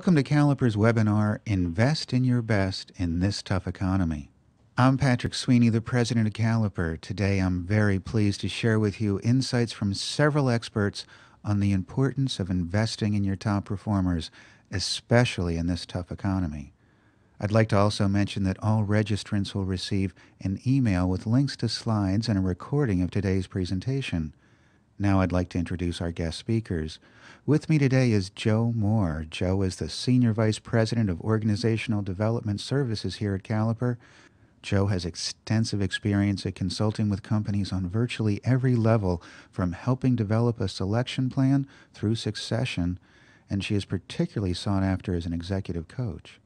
Welcome to Caliper's webinar, Invest in Your Best in This Tough Economy. I'm Patrick Sweeney, the president of Caliper. Today I'm very pleased to share with you insights from several experts on the importance of investing in your top performers, especially in this tough economy. I'd like to also mention that all registrants will receive an email with links to slides and a recording of today's presentation. Now I'd like to introduce our guest speakers. With me today is Joe Moore. Joe is the Senior Vice President of Organizational Development Services here at Caliper. Joe has extensive experience at consulting with companies on virtually every level, from helping develop a selection plan through succession, and she is particularly sought after as an executive coach.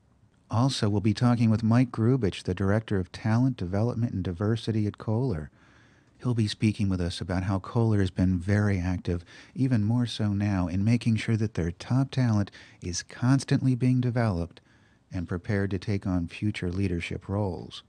Also, we'll be talking with Mike Grubich, the Director of Talent Development and Diversity at Kohler. He'll be speaking with us about how Kohler has been very active, even more so now, in making sure that their top talent is constantly being developed and prepared to take on future leadership roles.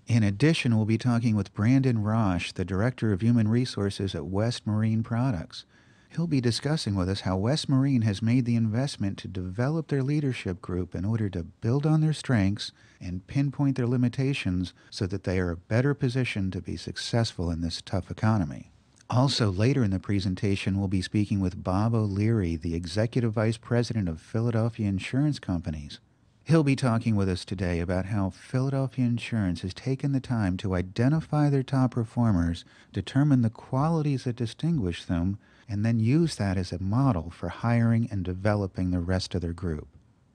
In addition, we'll be talking with Brandon Roche, the Director of Human Resources at West Marine Products. He'll be discussing with us how West Marine has made the investment to develop their leadership group in order to build on their strengths and pinpoint their limitations so that they are better positioned to be successful in this tough economy. Also, later in the presentation, we'll be speaking with Bob O'Leary, the Executive Vice President of Philadelphia Insurance Companies. He'll be talking with us today about how Philadelphia Insurance has taken the time to identify their top performers, determine the qualities that distinguish them, and then use that as a model for hiring and developing the rest of their group.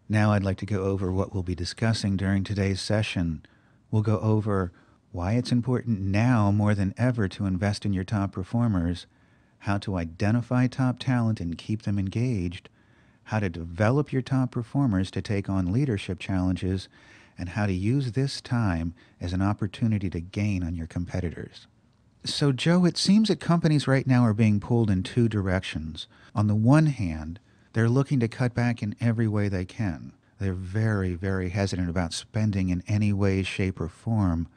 Now I'd like to go over what we'll be discussing during today's session. We'll go over why it's important now more than ever to invest in your top performers, how to identify top talent and keep them engaged, how to develop your top performers to take on leadership challenges, and how to use this time as an opportunity to gain on your competitors. So, Joe, it seems that companies right now are being pulled in two directions. On the one hand, they're looking to cut back in every way they can. They're very, very hesitant about spending in any way, shape, or form.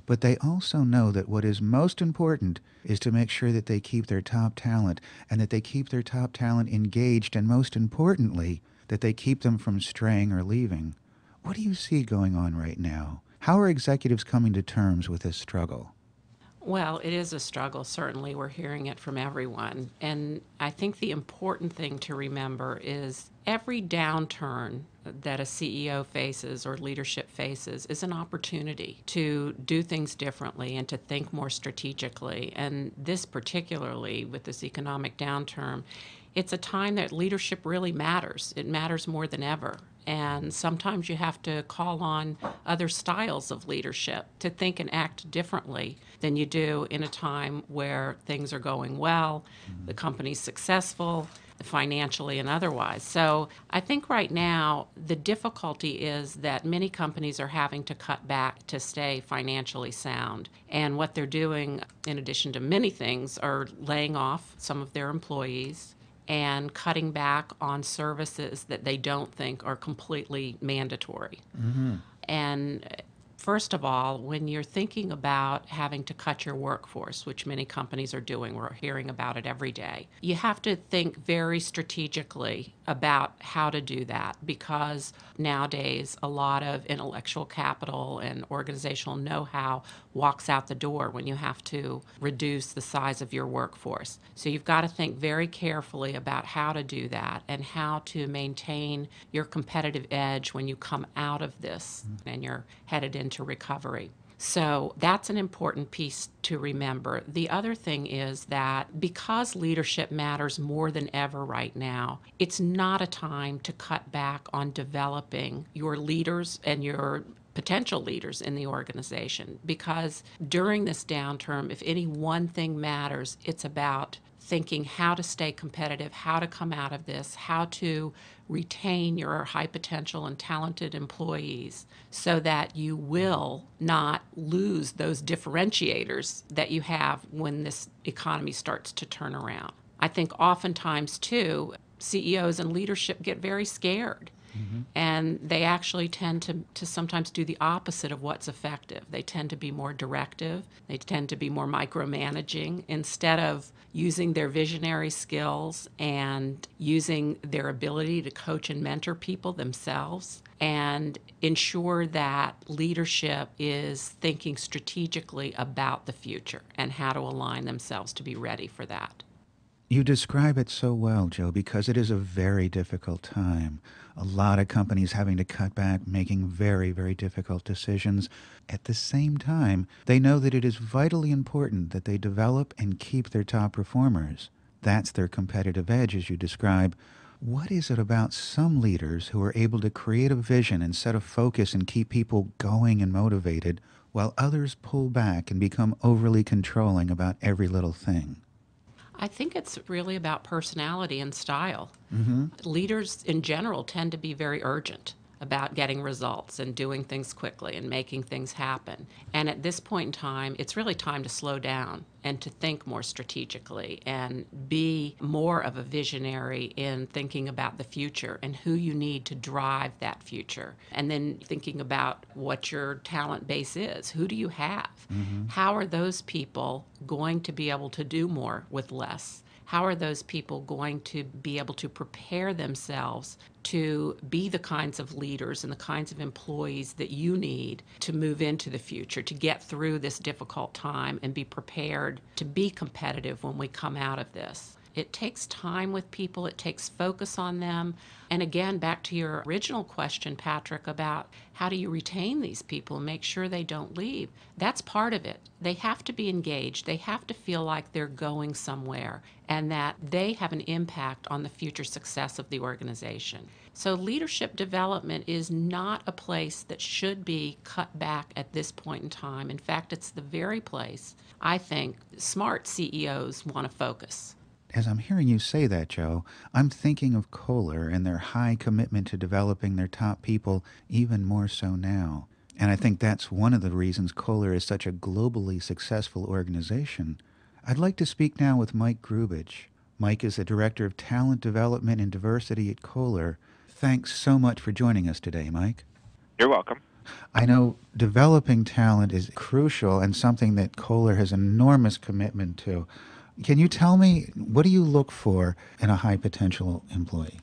But they also know that what is most important is to make sure that they keep their top talent and that they keep their top talent engaged, and most importantly, that they keep them from straying or leaving. What do you see going on right now? How are executives coming to terms with this struggle? Well, it is a struggle, certainly. We're hearing it from everyone. And I think the important thing to remember is every downturn that a CEO faces or leadership faces is an opportunity to do things differently and to think more strategically. And this particularly, with this economic downturn, it's a time that leadership really matters. It matters more than ever. And sometimes you have to call on other styles of leadership to think and act differently than you do in a time where things are going well, the company's successful, financially and otherwise. So I think right now the difficulty is that many companies are having to cut back to stay financially sound. And what they're doing, in addition to many things, are laying off some of their employees and cutting back on services that they don't think are completely mandatory. And first of all, when you're thinking about having to cut your workforce, which many companies are doing, we're hearing about it every day, you have to think very strategically about how to do that, because nowadays a lot of intellectual capital and organizational know-how walks out the door when you have to reduce the size of your workforce. So you've got to think very carefully about how to do that and how to maintain your competitive edge when you come out of this and you're headed into recovery. So that's an important piece to remember. The other thing is that because leadership matters more than ever right now, it's not a time to cut back on developing your leaders and your potential leaders in the organization, because during this downturn, if any one thing matters, it's about thinking how to stay competitive, how to come out of this, how to retain your high potential and talented employees so that you will not lose those differentiators that you have when this economy starts to turn around. I think oftentimes, too, CEOs and leadership get very scared And they actually tend to sometimes do the opposite of what's effective. They tend to be more directive. They tend to be more micromanaging instead of using their visionary skills and using their ability to coach and mentor people themselves and ensure that leadership is thinking strategically about the future and how to align themselves to be ready for that. You describe it so well, Joe, because it is a very difficult time. A lot of companies having to cut back, making very, very difficult decisions. At the same time, they know that it is vitally important that they develop and keep their top performers. That's their competitive edge, as you describe. What is it about some leaders who are able to create a vision and set a focus and keep people going and motivated, while others pull back and become overly controlling about every little thing? I think it's really about personality and style. Leaders in general tend to be very urgent about getting results and doing things quickly and making things happen. And at this point in time, it's really time to slow down and to think more strategically and be more of a visionary in thinking about the future and who you need to drive that future. And then thinking about what your talent base is. Who do you have? How are those people going to be able to do more with less? How are those people going to be able to prepare themselves to be the kinds of leaders and the kinds of employees that you need to move into the future, to get through this difficult time and be prepared to be competitive when we come out of this? It takes time with people, it takes focus on them. And again, back to your original question, Patrick, about how do you retain these people and make sure they don't leave? That's part of it. They have to be engaged. They have to feel like they're going somewhere and that they have an impact on the future success of the organization. So leadership development is not a place that should be cut back at this point in time. In fact, it's the very place I think smart CEOs want to focus. As I'm hearing you say that, Joe, I'm thinking of Kohler and their high commitment to developing their top people even more so now. And I think that's one of the reasons Kohler is such a globally successful organization. I'd like to speak now with Mike Grubich. Mike is the Director of Talent Development and Diversity at Kohler. Thanks so much for joining us today, Mike. You're welcome. I know developing talent is crucial and something that Kohler has enormous commitment to. Can you tell me, what do you look for in a high potential employee?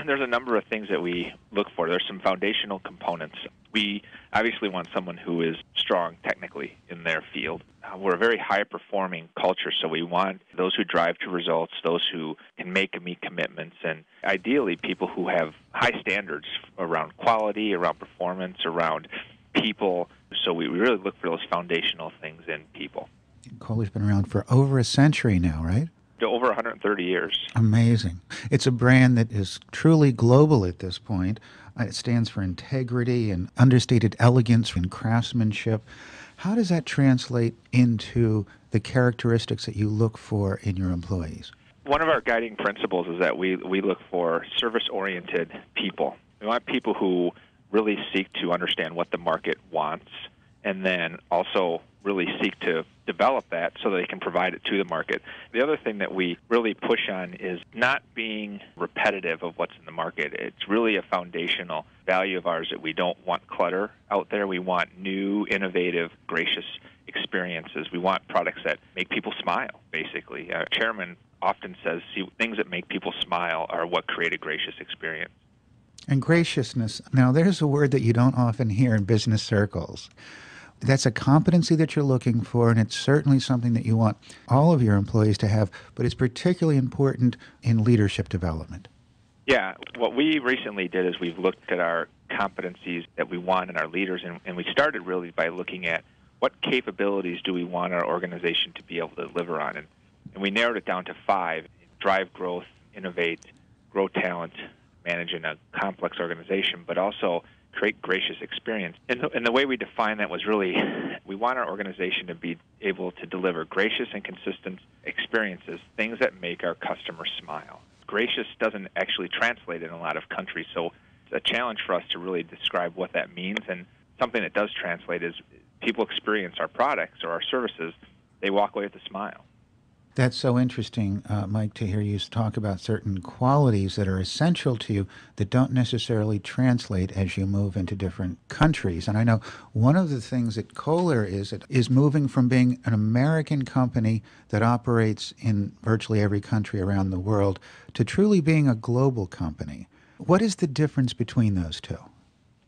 There's a number of things that we look for. There's some foundational components. We obviously want someone who is strong technically in their field. We're a very high-performing culture, so we want those who drive to results, those who can make and meet commitments, and ideally people who have high standards around quality, around performance, around people. So we really look for those foundational things in people. Kohler's been around for over a century now, right? Over 130 years. Amazing. It's a brand that is truly global at this point. It stands for integrity and understated elegance and craftsmanship. How does that translate into the characteristics that you look for in your employees? One of our guiding principles is that we look for service-oriented people. We want people who really seek to understand what the market wants and then also really seek to develop that so that they can provide it to the market. The other thing that we really push on is not being repetitive of what's in the market. It's really a foundational value of ours that we don't want clutter out there. We want new, innovative, gracious experiences. We want products that make people smile, basically. Our chairman often says, things that make people smile are what create a gracious experience. And graciousness, now there's a word that you don't often hear in business circles. That's a competency that you're looking for, and it's certainly something that you want all of your employees to have, but it's particularly important in leadership development. Yeah, what we recently did is we've looked at our competencies that we want in our leaders, and we started really by looking at what capabilities do we want our organization to be able to deliver on. And we narrowed it down to 5: drive growth, innovate, grow talent, manage in a complex organization, but also create gracious experience. And the way we define that was really, we want our organization to be able to deliver gracious and consistent experiences, things that make our customers smile. Gracious doesn't actually translate in a lot of countries, so it's a challenge for us to really describe what that means. And something that does translate is people experience our products or our services, they walk away with a smile. That's so interesting, Mike, to hear you talk about certain qualities that are essential to you that don't necessarily translate as you move into different countries. And I know one of the things that Kohler is moving from being an American company that operates in virtually every country around the world to truly being a global company. What is the difference between those two?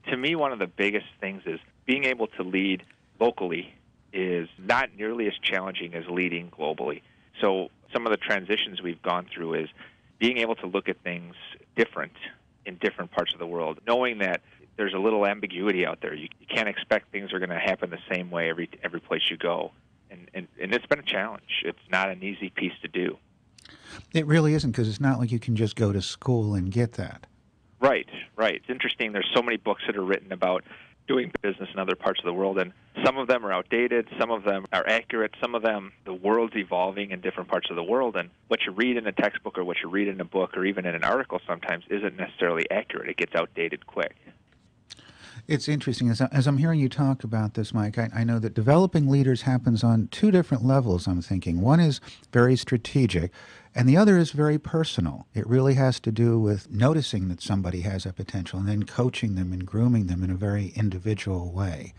To me, one of the biggest things is being able to lead locally is not nearly as challenging as leading globally. So some of the transitions we've gone through is being able to look at things different in different parts of the world, knowing that there's a little ambiguity out there. You can't expect things are going to happen the same way every place you go. And it's been a challenge. It's not an easy piece to do. It really isn't, because it's not like you can just go to school and get that. Right, right. It's interesting. There's so many books that are written about doing business in other parts of the world, and some of them are outdated, some of them are accurate, some of them, the world's evolving in different parts of the world, and what you read in a textbook or what you read in a book or even in an article sometimes isn't necessarily accurate. It gets outdated quick. It's interesting. As I'm hearing you talk about this, Mike, I know that developing leaders happens on two different levels, I'm thinking. One is very strategic, and the other is very personal. It really has to do with noticing that somebody has a potential and then coaching them and grooming them in a very individual way.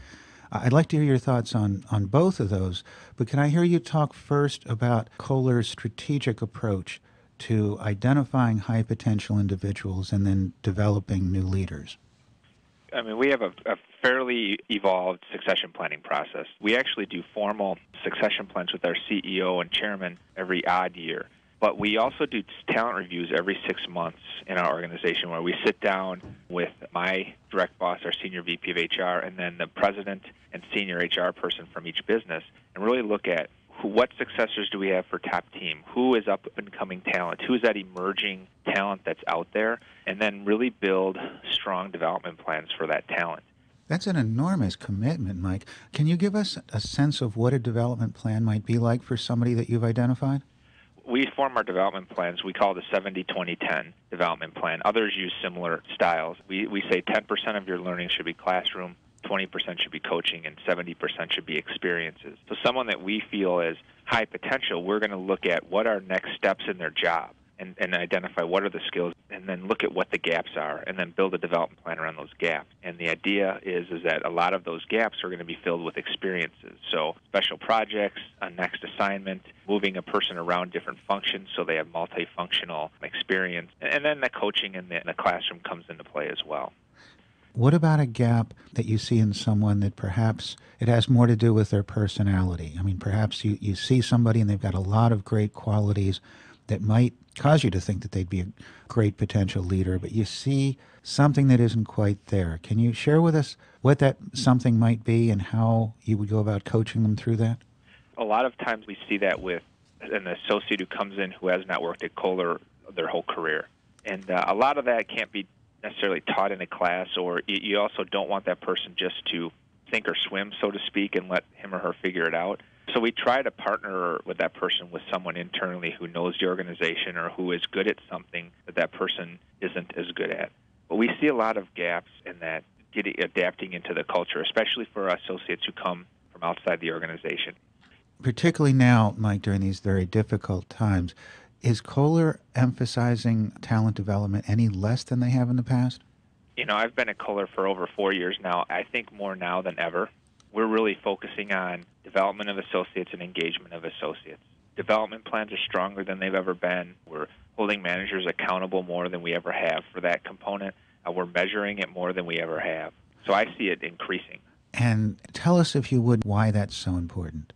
I'd like to hear your thoughts on both of those, but can I hear you talk first about Kohler's strategic approach to identifying high potential individuals and then developing new leaders? I mean, we have a fairly evolved succession planning process. We actually do formal succession plans with our CEO and chairman every odd year. But we also do talent reviews every 6 months in our organization where we sit down with my direct boss, our senior VP of HR, and then the president and senior HR person from each business and really look at what successors do we have for top team? Who is up-and-coming talent? Who is that emerging talent that's out there? And then really build strong development plans for that talent. That's an enormous commitment, Mike. Can you give us a sense of what a development plan might be like for somebody that you've identified? We form our development plans. We call it the 70-20-10 development plan. Others use similar styles. We say 10% of your learning should be classroom, 20% should be coaching, and 70% should be experiences. So someone that we feel is high potential, we're going to look at what are next steps in their job and identify what are the skills, and then look at what the gaps are, and then build a development plan around those gaps. And the idea is that a lot of those gaps are going to be filled with experiences. So special projects, a next assignment, moving a person around different functions so they have multifunctional experience, and then the coaching in the classroom comes into play as well. What about a gap that you see in someone that perhaps it has more to do with their personality? I mean, perhaps you see somebody and they've got a lot of great qualities that might cause you to think that they'd be a great potential leader, but you see something that isn't quite there. Can you share with us what that something might be and how you would go about coaching them through that? A lot of times we see that with an associate who comes in who has not worked at Kohler their whole career. And a lot of that can't be necessarily taught in a class, or you also don't want that person just to sink or swim, so to speak, and let him or her figure it out. So we try to partner with that person with someone internally who knows the organization or who is good at something that person isn't as good at. But we see a lot of gaps in that adapting into the culture, especially for associates who come from outside the organization. Particularly now, Mike, during these very difficult times, is Kohler emphasizing talent development any less than they have in the past? You know, I've been at Kohler for over 4 years now. I think more now than ever. We're really focusing on development of associates and engagement of associates. Development plans are stronger than they've ever been. We're holding managers accountable more than we ever have for that component. We're measuring it more than we ever have. So I see it increasing. And tell us, if you would, why that's so important.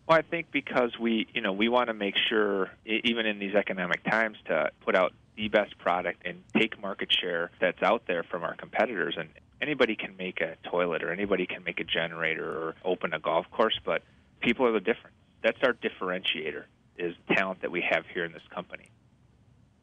Well, I think because we want to make sure, even in these economic times, to put out the best product and take market share that's out there from our competitors. And anybody can make a toilet, or anybody can make a generator, or open a golf course, but people are the difference. That's our differentiator, is talent that we have here in this company.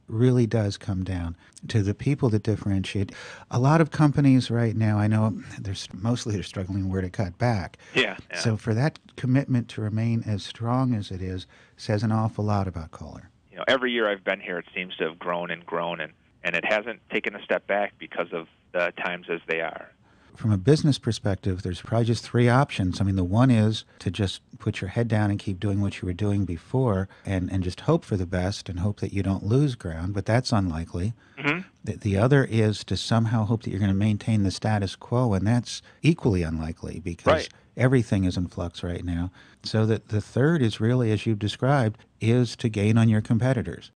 Really does come down to the people that differentiate. A lot of companies right now, I know they're struggling where to cut back. Yeah. So for that commitment to remain as strong as it is says an awful lot about Kohler. You know, every year I've been here, it seems to have grown and grown, and it hasn't taken a step back because of the times as they are. from a business perspective, there's probably just three options. I mean, the one is to just put your head down and keep doing what you were doing before and just hope for the best and hope that you don't lose ground, but that's unlikely. Mm-hmm. The other is to somehow hope that you're going to maintain the status quo, and that's equally unlikely because everything is in flux right now. So that the third is really, as you've described, is to gain on your competitors.